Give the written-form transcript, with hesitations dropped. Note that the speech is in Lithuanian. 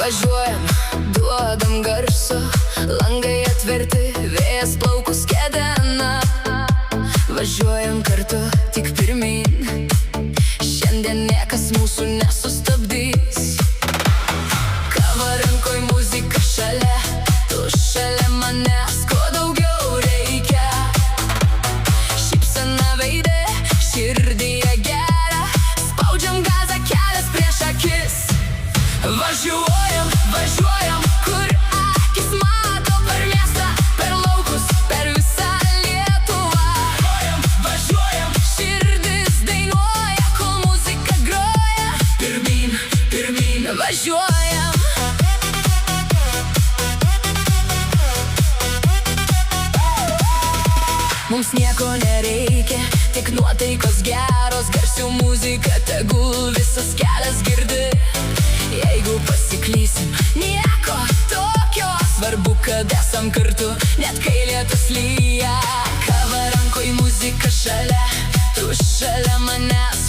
Važiuojam, duodam garso, langai atverti, vėjas plaukus kedena. Važiuojam kartu, tik pirmyn, šiandien niekas mūsų nesustabdys. Kava rankoj, muzika šalia, tu šalia manęs, ko daugiau reikia. Šypsena veide, širdyje gera, spaudžiam gazą, kelias prieš akis. Važiuojam, važiuojam, kur akis mato, per miestą, per laukus, per visą Lietuvą. Važiuojam, važiuojam, širdis dainuoja, kol muzika groja. Pirmyn, pirmyn, važiuojam. Mums nieko nereikia, tik nuotaikos geros, garsiau muzika, tegul visas kelias girdi. Jeigu pasiklysim, nieko tokio, svarbu, kad esam kartu, net kai lietus lyja. Kava rankoj, muzika šalia, tu šalia manęs,